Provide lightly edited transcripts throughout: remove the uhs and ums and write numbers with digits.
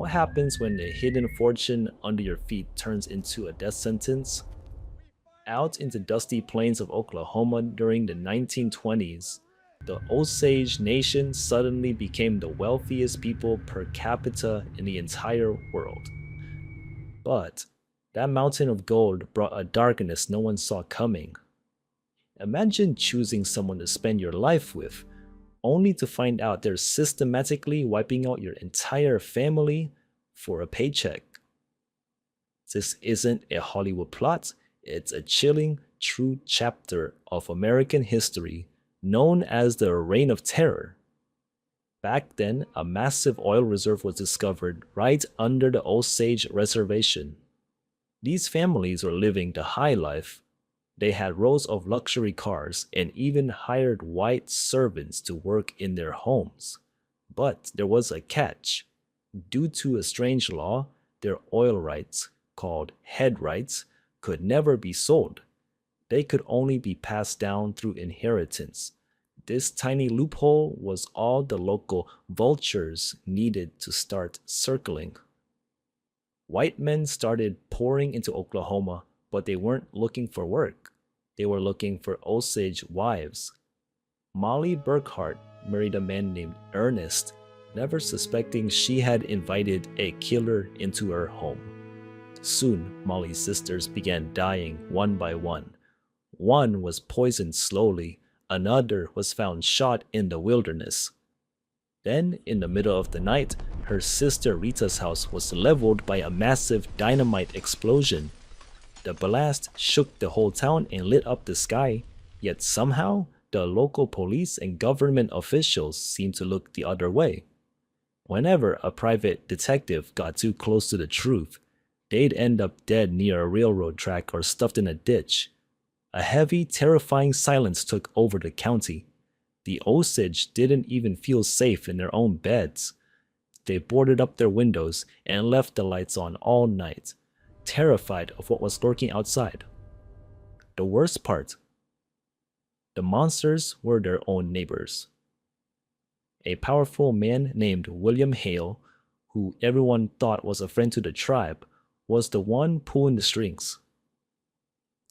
What happens when a hidden fortune under your feet turns into a death sentence? Out in the dusty plains of Oklahoma during the 1920s, the Osage Nation suddenly became the wealthiest people per capita in the entire world. But that mountain of gold brought a darkness no one saw coming. Imagine choosing someone to spend your life with, only to find out they're systematically wiping out your entire family for a paycheck. This isn't a Hollywood plot, it's a chilling, true chapter of American history known as the Reign of Terror. Back then, a massive oil reserve was discovered right under the Osage Reservation. These families were living the high life. They had rows of luxury cars and even hired white servants to work in their homes. But there was a catch. Due to a strange law, their oil rights, called headrights, could never be sold. They could only be passed down through inheritance. This tiny loophole was all the local vultures needed to start circling. White men started pouring into Oklahoma, but they weren't looking for work. They were looking for Osage wives. Molly Burkhart married a man named Ernest, never suspecting she had invited a killer into her home. Soon, Molly's sisters began dying one by one. One was poisoned slowly, another was found shot in the wilderness. Then, in the middle of the night, her sister Rita's house was leveled by a massive dynamite explosion. The blast shook the whole town and lit up the sky, yet somehow, the local police and government officials seemed to look the other way. Whenever a private detective got too close to the truth, they'd end up dead near a railroad track or stuffed in a ditch. A heavy, terrifying silence took over the county. The Osage didn't even feel safe in their own beds. They boarded up their windows and left the lights on all night, terrified of what was lurking outside. The worst part, the monsters were their own neighbors. A powerful man named William Hale, who everyone thought was a friend to the tribe, was the one pulling the strings.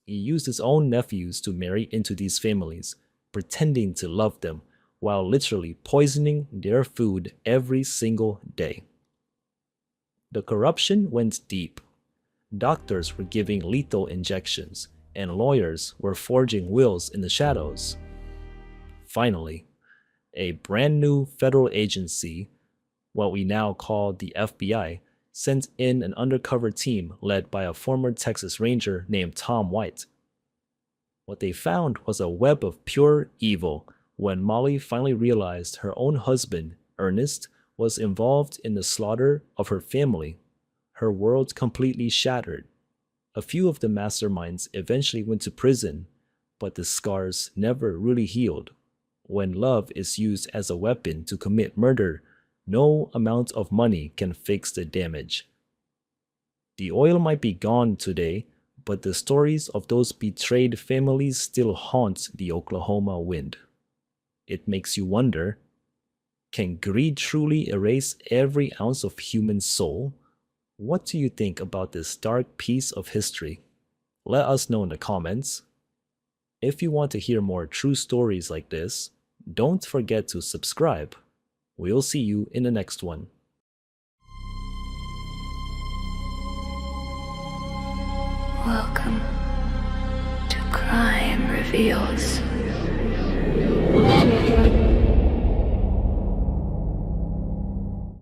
He used his own nephews to marry into these families, pretending to love them, while literally poisoning their food every single day. The corruption went deep. Doctors were giving lethal injections, and lawyers were forging wills in the shadows. Finally, a brand new federal agency, what we now call the FBI, sent in an undercover team led by a former Texas Ranger named Tom White. What they found was a web of pure evil when Molly finally realized her own husband, Ernest, was involved in the slaughter of her family. Her world completely shattered. A few of the masterminds eventually went to prison, but the scars never really healed. When love is used as a weapon to commit murder, no amount of money can fix the damage. The oil might be gone today, but the stories of those betrayed families still haunt the Oklahoma wind. It makes you wonder, can greed truly erase every ounce of human soul? What do you think about this dark piece of history? Let us know in the comments. If you want to hear more true stories like this, don't forget to subscribe. We'll see you in the next one. Welcome to Crime Reveals.